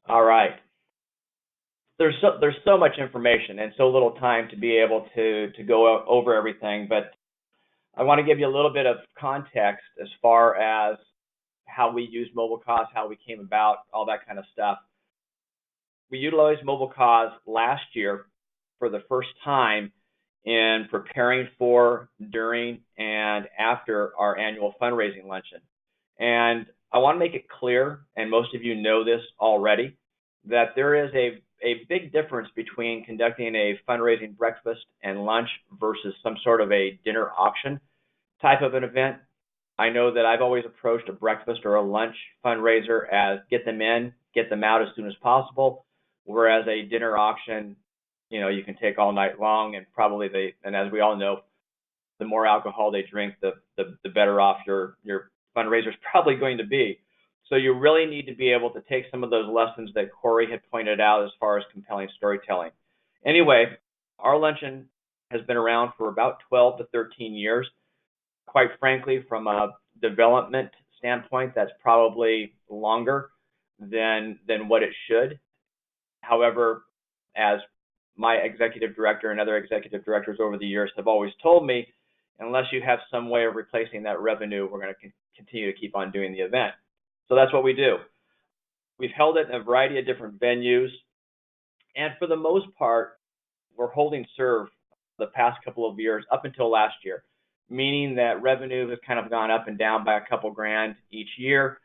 All right. There's so much information and so little time to be able to go over everything, but I want to give you a little bit of context as far as how we use MobileCause, how we came about, all that kind of stuff. We utilized MobileCause last year for the first time in preparing for, during, and after our annual fundraising luncheon. And I want to make it clear, and most of you know this already, that there is a big difference between conducting a fundraising breakfast and lunch versus some sort of a dinner auction type of an event. I know that I've always approached a breakfast or a lunch fundraiser as get them in, get them out as soon as possible, whereas a dinner auction, you can take all night long, and probably and as we all know, the more alcohol they drink, the better off your fundraiser is probably going to be. So you really need to be able to take some of those lessons that Corey had pointed out as far as compelling storytelling. Anyway, our luncheon has been around for about 12 to 13 years. Quite frankly, from a development standpoint, that's probably longer than what it should. However, as my executive director and other executive directors over the years have always told me, unless you have some way of replacing that revenue, we're going to continue to keep on doing the event. So that's what we do. We've held it in a variety of different venues, and for the most part, we're holding serve the past couple of years up until last year, meaning that revenue has kind of gone up and down by a couple grand each year.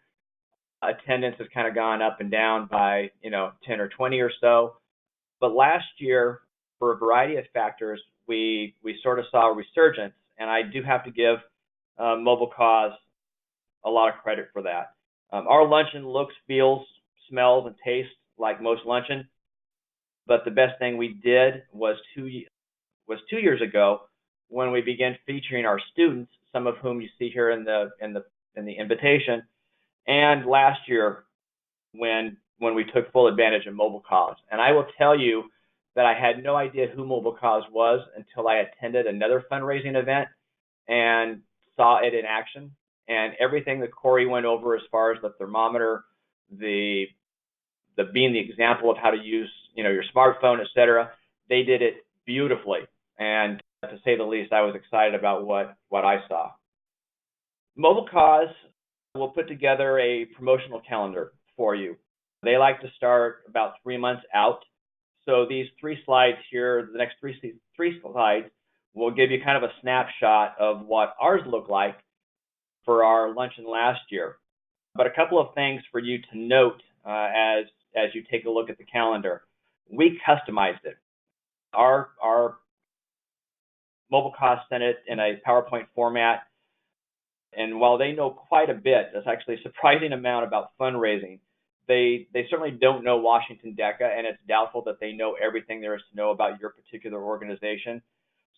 Attendance has kind of gone up and down by 10 or 20 or so. But last year, for a variety of factors, we sort of saw a resurgence, and I do have to give MobileCause a lot of credit for that. Our luncheon looks, feels, smells, and tastes like most luncheon, but the best thing we did was 2 years ago when we began featuring our students, some of whom you see here in the invitation, and last year when we took full advantage of MobileCause. And I will tell you that I had no idea who MobileCause was until I attended another fundraising event and saw it in action. And everything that Corey went over as far as the thermometer, the being the example of how to use your smartphone, etc., they did it beautifully. And to say the least, I was excited about what I saw. MobileCause will put together a promotional calendar for you. They like to start about 3 months out. So these 3 slides here, the next three slides, will give you kind of a snapshot of what ours look like for our luncheon last year. But a couple of things for you to note as you take a look at the calendar. We customized it. Our MobileCause sent it in a PowerPoint format, and while they know quite a bit, that's actually a surprising amount about fundraising, they certainly don't know Washington DECA, and it's doubtful that they know everything there is to know about your particular organization.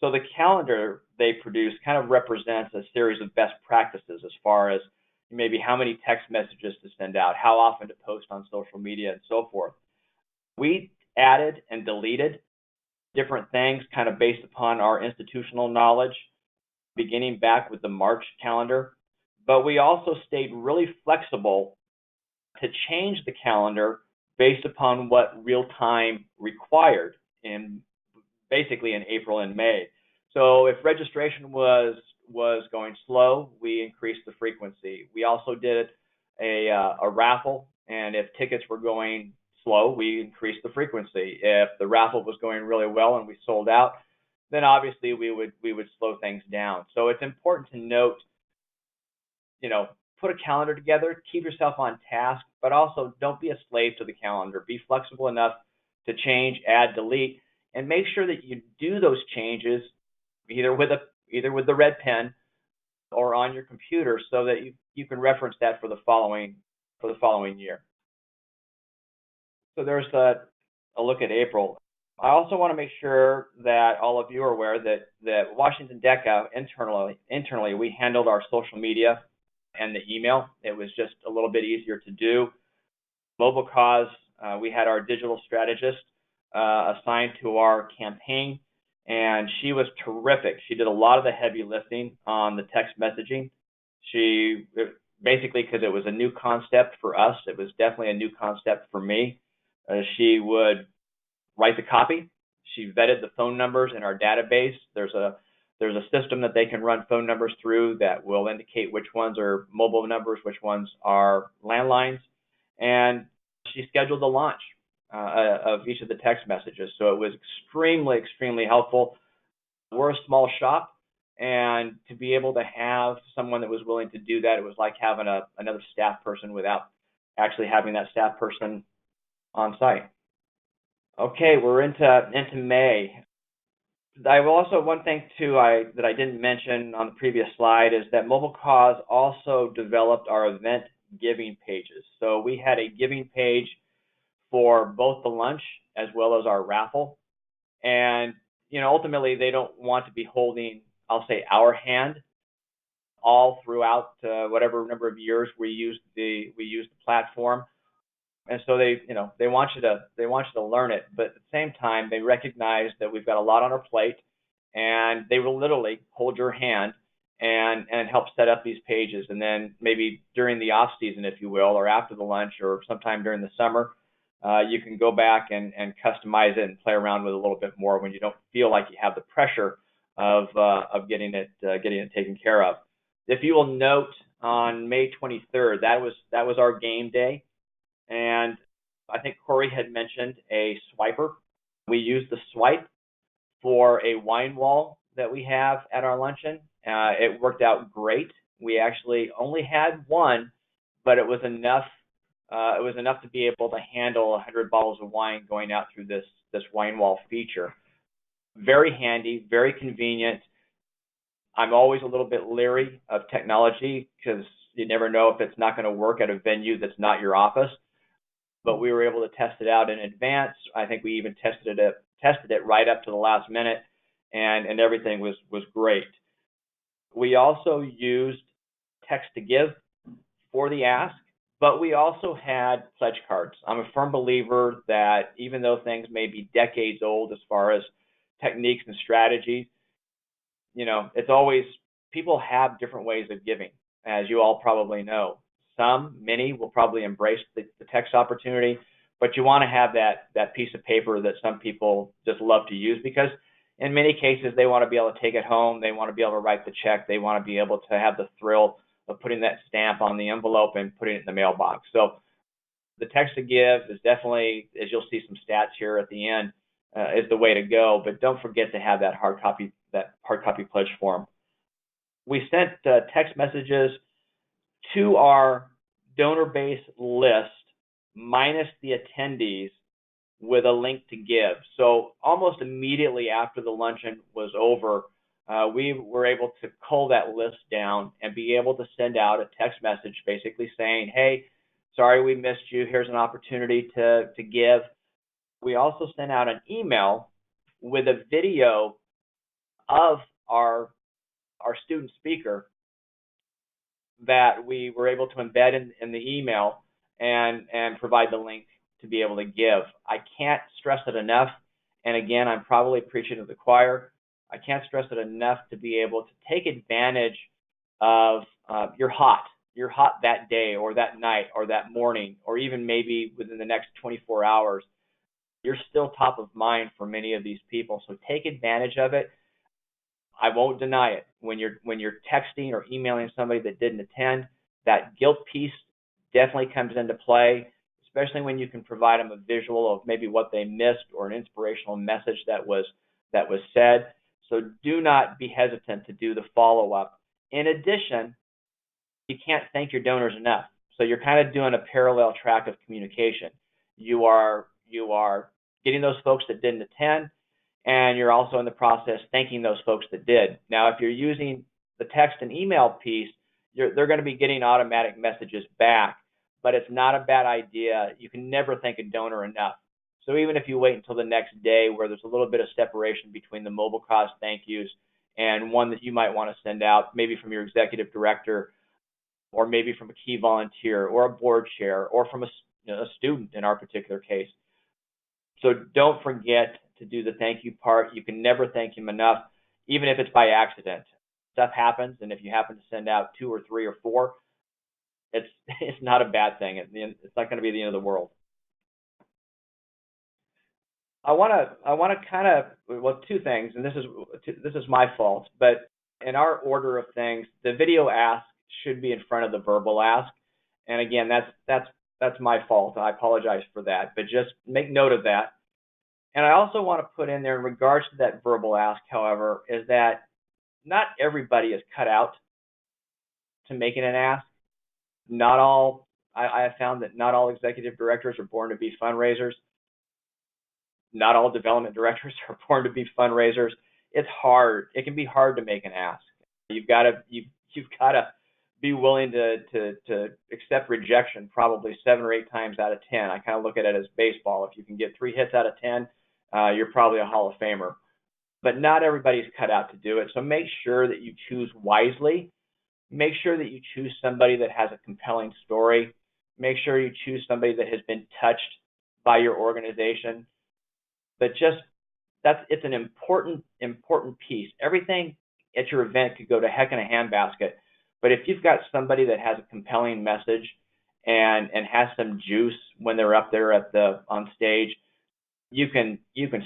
So the calendar they produce kind of represents a series of best practices as far as maybe how many text messages to send out, how often to post on social media, and so forth. We added and deleted different things kind of based upon our institutional knowledge, beginning back with the March calendar. But we also stayed really flexible to change the calendar based upon what real time required basically in April and May. So if registration was going slow, we increased the frequency. We also did a raffle, and if tickets were going slow, we increased the frequency. If the raffle was going really well and we sold out, then obviously we would slow things down. So it's important to note, put a calendar together, keep yourself on task, but also don't be a slave to the calendar. Be flexible enough to change, add, delete, and make sure that you do those changes either with the red pen or on your computer so that you can reference that for the following year. So there's a look at April. I also want to make sure that all of you are aware that Washington DECA internally we handled our social media and the email. It was just a little bit easier to do. MobileCause, we had our digital strategist assigned to our campaign, and she was terrific. She did a lot of the heavy lifting on the text messaging. She basically, because it was a new concept for us, it was definitely a new concept for me. She would write the copy. She vetted the phone numbers in our database. There's a system that they can run phone numbers through that will indicate which ones are mobile numbers, which ones are landlines, and she scheduled the launch of each of the text messages. So it was extremely helpful. We're a small shop, and to be able to have someone that was willing to do that, it was like having another staff person without actually having that staff person on site. Okay, we're into May. I will also, one thing too that I didn't mention on the previous slide is that Mobile Cause also developed our event giving pages. So we had a giving page for both the lunch as well as our raffle. And ultimately they don't want to be holding, I'll say, our hand all throughout whatever number of years we use the platform. And so they want you to learn it, but at the same time they recognize that we've got a lot on our plate, and they will literally hold your hand and help set up these pages. And then maybe during the off season, if you will, or after the lunch, or sometime during the summer, you can go back and customize it and play around with it a little bit more when you don't feel like you have the pressure of getting it taken care of. If you will note, on May 23rd, that was our game day. And I think Corey had mentioned a swiper. We used the swipe for a wine wall that we have at our luncheon. It worked out great. We actually only had one, but it was enough. It was enough to be able to handle 100 bottles of wine going out through this wine wall feature. Very handy, very convenient. I'm always a little bit leery of technology because you never know if it's not going to work at a venue that's not your office. But we were able to test it out in advance. I think we even tested it right up to the last minute, and everything was great. We also used text to give for the ask, but we also had pledge cards. I'm a firm believer that even though things may be decades old as far as techniques and strategies, it's always, people have different ways of giving, as you all probably know. Many will probably embrace the text opportunity, but you want to have that piece of paper that some people just love to use, because in many cases they want to be able to take it home, they want to be able to write the check, they want to be able to have the thrill of putting that stamp on the envelope and putting it in the mailbox. So the text to give is definitely, as you'll see some stats here at the end, is the way to go. But don't forget to have that hard copy pledge form. We sent text messages to our donor base list minus the attendees with a link to give. So almost immediately after the luncheon was over, we were able to cull that list down and be able to send out a text message basically saying, hey, sorry we missed you, here's an opportunity to give. We also sent out an email with a video of our student speaker that we were able to embed in the email and provide the link to be able to give. I can't stress it enough, and again, I'm probably preaching to the choir. I can't stress it enough to be able to take advantage of you're hot that day or that night or that morning, or even maybe within the next 24 hours. You're still top of mind for many of these people, so take advantage of it. I won't deny it. When you're texting or emailing somebody that didn't attend, that guilt piece definitely comes into play, especially when you can provide them a visual of maybe what they missed or an inspirational message that was said. So do not be hesitant to do the follow-up. In addition, you can't thank your donors enough. So you're kind of doing a parallel track of communication. You are getting those folks that didn't attend, and you're also in the process thanking those folks that did. Now, if you're using the text and email piece, they're going to be getting automatic messages back, but it's not a bad idea. You can never thank a donor enough. So even if you wait until the next day where there's a little bit of separation between the mobile cause thank yous and one that you might want to send out, maybe from your executive director, or maybe from a key volunteer or a board chair, or from a student in our particular case. So don't forget to do the thank you part. You can never thank him enough, even if it's by accident. Stuff happens, and if you happen to send out 2 or 3 or 4, it's not a bad thing. It's not going to be the end of the world. I want to kind of, well, two things, and this is my fault, but in our order of things, the video ask should be in front of the verbal ask, and again, that's my fault. I apologize for that, but just make note of that. And I also want to put in there in regards to that verbal ask, however, is that not everybody is cut out to making an ask. Not all, I have found that not all executive directors are born to be fundraisers. Not all development directors are born to be fundraisers. It's hard. It can be hard to make an ask. You've got to be willing to accept rejection probably 7 or 8 times out of 10. I kind of look at it as baseball. If you can get 3 hits out of 10, you're probably a Hall of Famer. But not everybody's cut out to do it. So make sure that you choose wisely. Make sure that you choose somebody that has a compelling story. Make sure you choose somebody that has been touched by your organization. But it's an important piece. Everything at your event could go to heck in a handbasket. But if you've got somebody that has a compelling message and has some juice when they're up there on stage, you can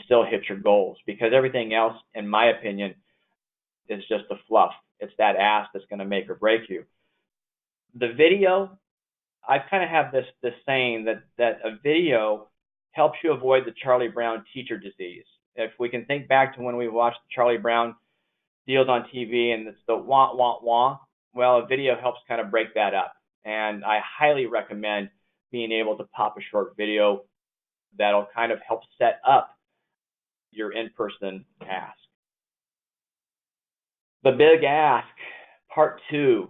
still hit your goals, because everything else, in my opinion, is just the fluff. It's that ask that's going to make or break you. The video, I kind of have this saying that a video helps you avoid the Charlie Brown teacher disease. If we can think back to when we watched the Charlie Brown deals on TV and it's the wah, wah, wah, well, a video helps kind of break that up. And I highly recommend being able to pop a short video that'll kind of help set up your in-person ask. The big ask, part 2.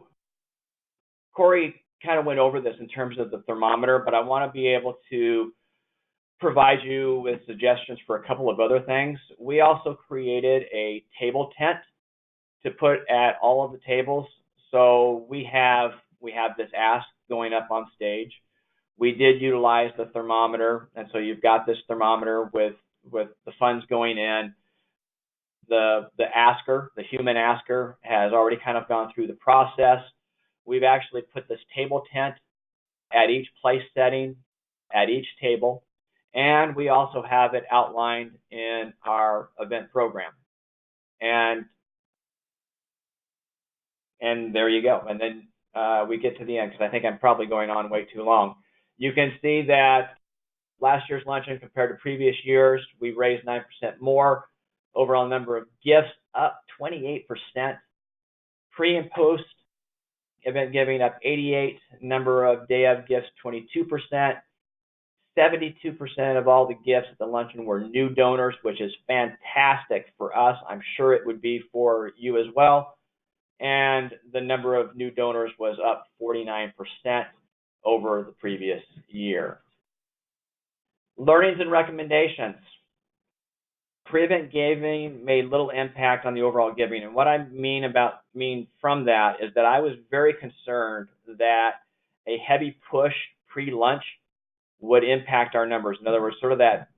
Corey kind of went over this in terms of the thermometer, but I want to be able to provide you with suggestions for a couple of other things. We also created a table tent to put at all of the tables. So we have this ask going up on stage. We did utilize the thermometer, and so you've got this thermometer with the funds going in. The asker, the human asker, has already kind of gone through the process. We've actually put this table tent at each place setting, at each table, and we also have it outlined in our event program. And there you go. And then we get to the end, because I think I'm probably going on way too long. You can see that last year's luncheon compared to previous years, we raised 9% more. Overall number of gifts up 28%. Pre and post event giving up 88%. Number of day of gifts 22%. 72% of all the gifts at the luncheon were new donors, which is fantastic for us. I'm sure it would be for you as well. And the number of new donors was up 49% over the previous year. Learnings and recommendations. Pre-event giving made little impact on the overall giving. And what I mean from that is that I was very concerned that a heavy push pre-lunch would impact our numbers. In other words, sort of that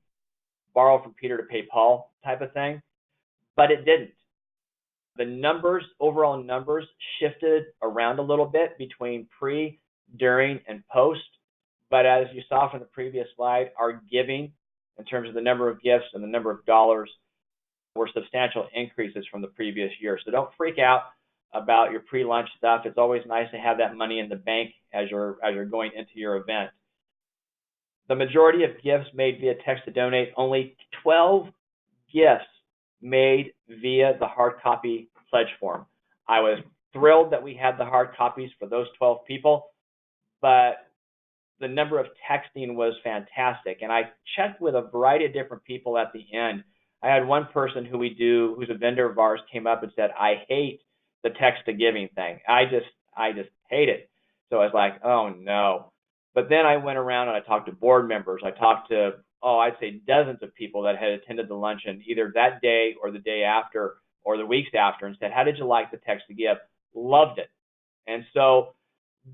borrow from Peter to pay Paul type of thing. But it didn't. The numbers, overall numbers, shifted around a little bit between pre, during, and post. But as you saw from the previous slide, our giving, in terms of the number of gifts and the number of dollars, were substantial increases from the previous year. So don't freak out about your pre-lunch stuff. It's always nice to have that money in the bank as you're going into your event. The majority of gifts made via text to donate. Only 12 gifts made via the hard copy pledge form. I was thrilled that we had the hard copies for those 12 people, but the number of texting was fantastic. And I checked with a variety of different people at the end. I had one person who's a vendor of ours, came up and said, "I hate the text to giving thing. I just hate it." So I was like, oh no. But then I went around and I talked to board members. I talked to, I'd say dozens of people that had attended the luncheon either that day or the day after or the weeks after, and said, "How did you like the text to give?" Loved it. And so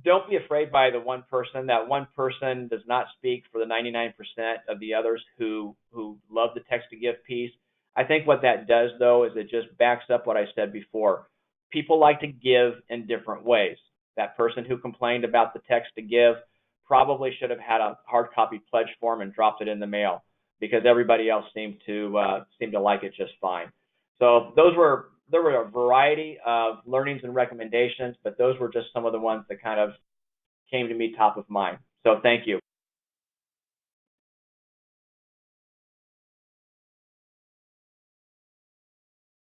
don't be afraid by the one person. That one person does not speak for the 99% of the others who love the text to give piece. I think what that does, though, is it just backs up what I said before. People like to give in different ways. That person who complained about the text to give probably should have had a hard copy pledge form and dropped it in the mail, because everybody else seemed to like it just fine. So there were a variety of learnings and recommendations, but those were just some of the ones that kind of came to me top of mind. So thank you.